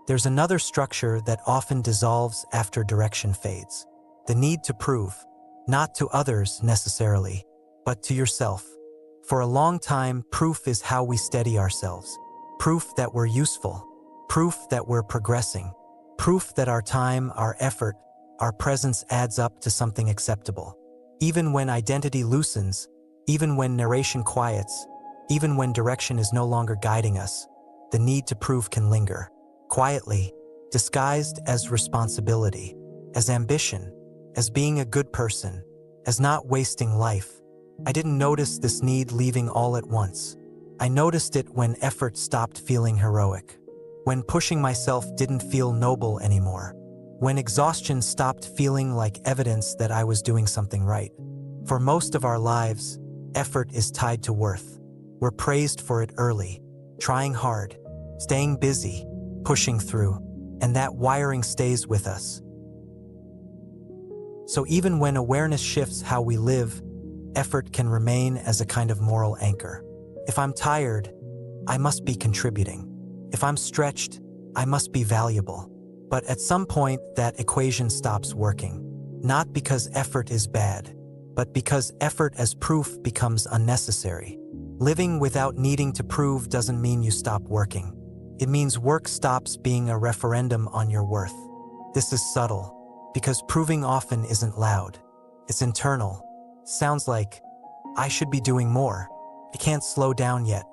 There's another structure that often dissolves after direction fades. The need to prove, not to others necessarily, but to yourself. For a long time, proof is how we steady ourselves. Proof that we're useful. Proof that we're progressing. Proof that our time, our effort, our presence adds up to something acceptable. Even when identity loosens, even when narration quiets, even when direction is no longer guiding us, the need to prove can linger. Quietly, disguised as responsibility, as ambition, as being a good person, as not wasting life. I didn't notice this need leaving all at once. I noticed it when effort stopped feeling heroic, when pushing myself didn't feel noble anymore, when exhaustion stopped feeling like evidence that I was doing something right. For most of our lives, effort is tied to worth. We're praised for it early, trying hard, staying busy, pushing through, and that wiring stays with us. So even when awareness shifts how we live, effort can remain as a kind of moral anchor. If I'm tired, I must be contributing. If I'm stretched, I must be valuable. But at some point, that equation stops working. Not because effort is bad, but because effort as proof becomes unnecessary. Living without needing to prove doesn't mean you stop working. It means work stops being a referendum on your worth. This is subtle, because proving often isn't loud. It's internal. Sounds like, I should be doing more. I can't slow down yet.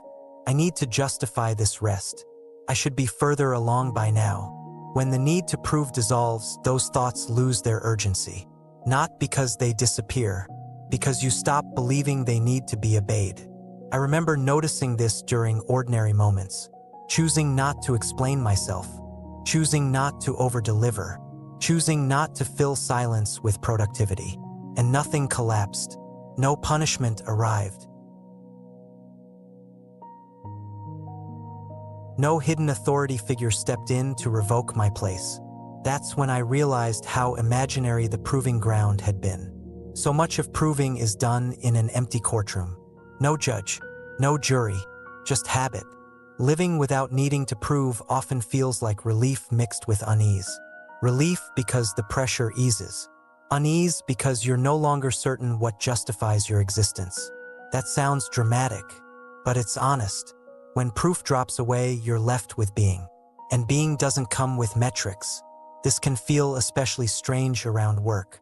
I need to justify this rest. I should be further along by now. When the need to prove dissolves, those thoughts lose their urgency. Not because they disappear, because you stop believing they need to be obeyed. I remember noticing this during ordinary moments. Choosing not to explain myself, choosing not to over-deliver, choosing not to fill silence with productivity. And nothing collapsed. No punishment arrived. No hidden authority figure stepped in to revoke my place. That's when I realized how imaginary the proving ground had been. So much of proving is done in an empty courtroom. No judge, no jury, just habit. Living without needing to prove often feels like relief mixed with unease. Relief because the pressure eases. Unease because you're no longer certain what justifies your existence. That sounds dramatic, but it's honest. When proof drops away, you're left with being. And being doesn't come with metrics. This can feel especially strange around work.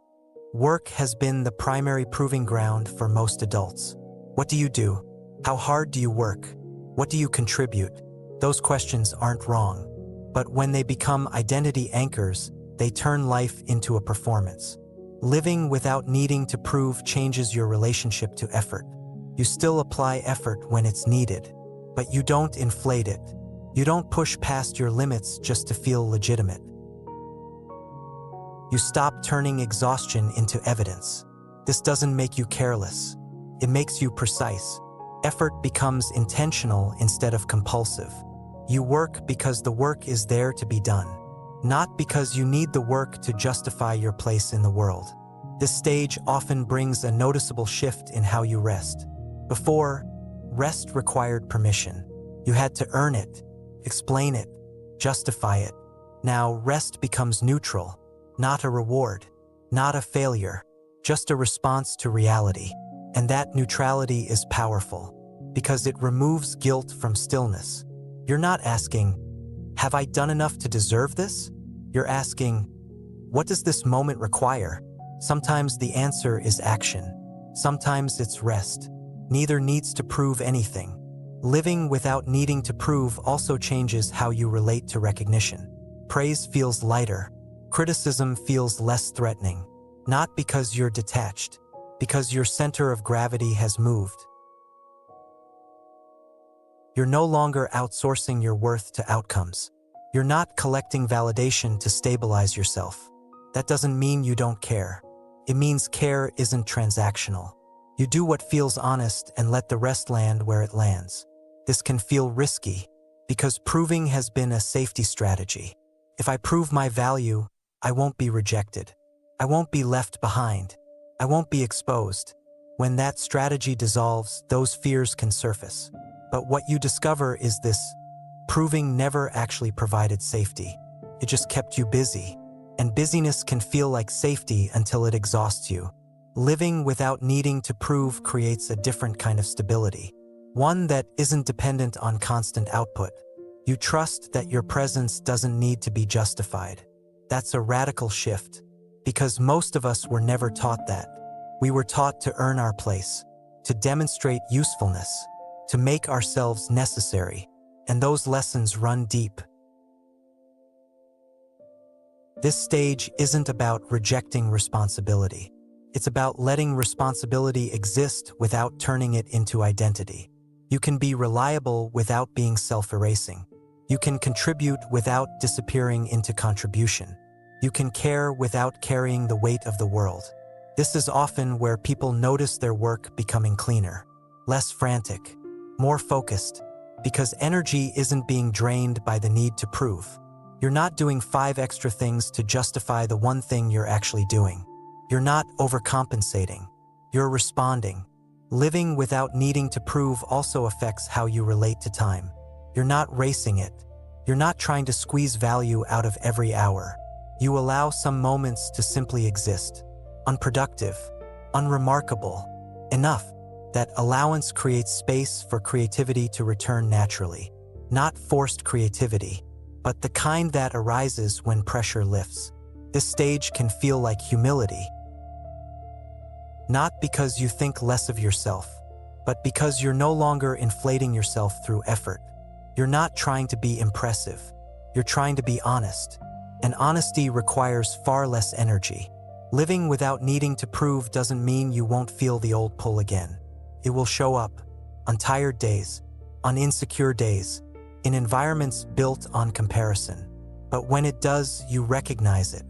Work has been the primary proving ground for most adults. What do you do? How hard do you work? What do you contribute? Those questions aren't wrong. But when they become identity anchors, they turn life into a performance. Living without needing to prove changes your relationship to effort. You still apply effort when it's needed, but you don't inflate it. You don't push past your limits just to feel legitimate. You stop turning exhaustion into evidence. This doesn't make you careless. It makes you precise. Effort becomes intentional instead of compulsive. You work because the work is there to be done, not because you need the work to justify your place in the world. This stage often brings a noticeable shift in how you rest. Before, rest required permission. You had to earn it, explain it, justify it. Now, rest becomes neutral, not a reward, not a failure, just a response to reality. And that neutrality is powerful, because it removes guilt from stillness. You're not asking, have I done enough to deserve this? You're asking, what does this moment require? Sometimes the answer is action. Sometimes it's rest. Neither needs to prove anything. Living without needing to prove also changes how you relate to recognition. Praise feels lighter. Criticism feels less threatening. Not because you're detached, because your center of gravity has moved. You're no longer outsourcing your worth to outcomes. You're not collecting validation to stabilize yourself. That doesn't mean you don't care. It means care isn't transactional. You do what feels honest and let the rest land where it lands. This can feel risky, because proving has been a safety strategy. If I prove my value, I won't be rejected. I won't be left behind. I won't be exposed. When that strategy dissolves, those fears can surface. But what you discover is this: proving never actually provided safety. It just kept you busy. And busyness can feel like safety until it exhausts you. Living without needing to prove creates a different kind of stability. One that isn't dependent on constant output. You trust that your presence doesn't need to be justified. That's a radical shift, because most of us were never taught that. We were taught to earn our place, to demonstrate usefulness, to make ourselves necessary, and those lessons run deep. This stage isn't about rejecting responsibility. It's about letting responsibility exist without turning it into identity. You can be reliable without being self-erasing. You can contribute without disappearing into contribution. You can care without carrying the weight of the world. This is often where people notice their work becoming cleaner, less frantic, more focused, because energy isn't being drained by the need to prove. You're not doing 5 extra things to justify the one thing you're actually doing. You're not overcompensating. You're responding. Living without needing to prove also affects how you relate to time. You're not racing it. You're not trying to squeeze value out of every hour. You allow some moments to simply exist. Unproductive, unremarkable, enough. That allowance creates space for creativity to return naturally. Not forced creativity, but the kind that arises when pressure lifts. This stage can feel like humility. Not because you think less of yourself, but because you're no longer inflating yourself through effort. You're not trying to be impressive. You're trying to be honest. And honesty requires far less energy. Living without needing to prove doesn't mean you won't feel the old pull again. It will show up on tired days, on insecure days, in environments built on comparison. But when it does, you recognize it.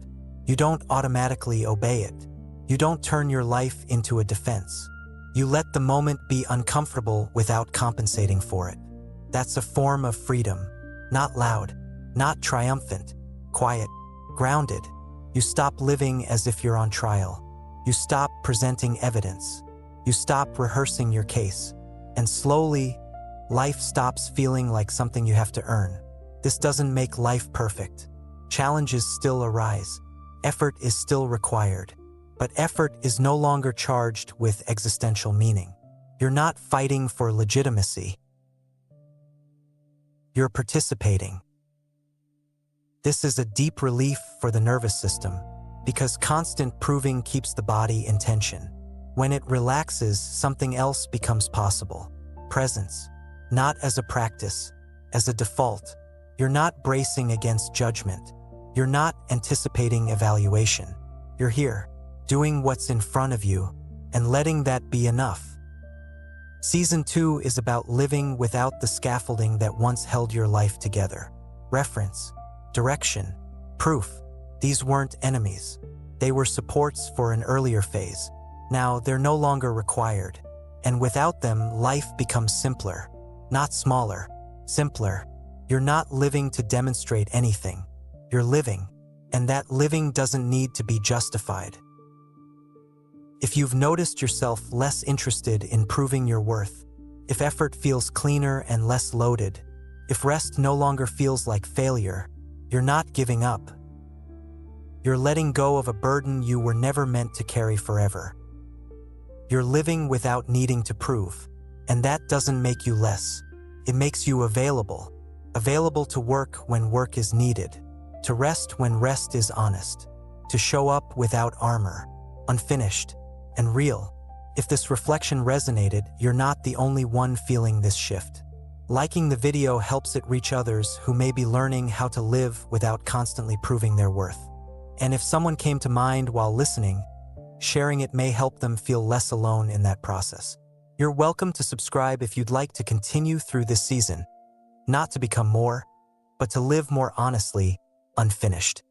You don't automatically obey it. You don't turn your life into a defense. You let the moment be uncomfortable without compensating for it. That's a form of freedom. Not loud, not triumphant, quiet, grounded. You stop living as if you're on trial. You stop presenting evidence. You stop rehearsing your case. And slowly, life stops feeling like something you have to earn. This doesn't make life perfect. Challenges still arise. Effort is still required. But effort is no longer charged with existential meaning. You're not fighting for legitimacy. You're participating. This is a deep relief for the nervous system, because constant proving keeps the body in tension. When it relaxes, something else becomes possible. Presence. Not as a practice, as a default. You're not bracing against judgment. You're not anticipating evaluation. You're here, doing what's in front of you, and letting that be enough. Season 2 is about living without the scaffolding that once held your life together. Reference, direction, proof. These weren't enemies. They were supports for an earlier phase. Now they're no longer required. And without them, life becomes simpler. Not smaller, simpler. You're not living to demonstrate anything. You're living, and that living doesn't need to be justified. If you've noticed yourself less interested in proving your worth, if effort feels cleaner and less loaded, if rest no longer feels like failure, you're not giving up. You're letting go of a burden you were never meant to carry forever. You're living without needing to prove, and that doesn't make you less. It makes you available. Available to work when work is needed, to rest when rest is honest, to show up without armor, unfinished, and real. If this reflection resonated, you're not the only one feeling this shift. Liking the video helps it reach others who may be learning how to live without constantly proving their worth. And if someone came to mind while listening, sharing it may help them feel less alone in that process. You're welcome to subscribe if you'd like to continue through this season, not to become more, but to live more honestly, unfinished.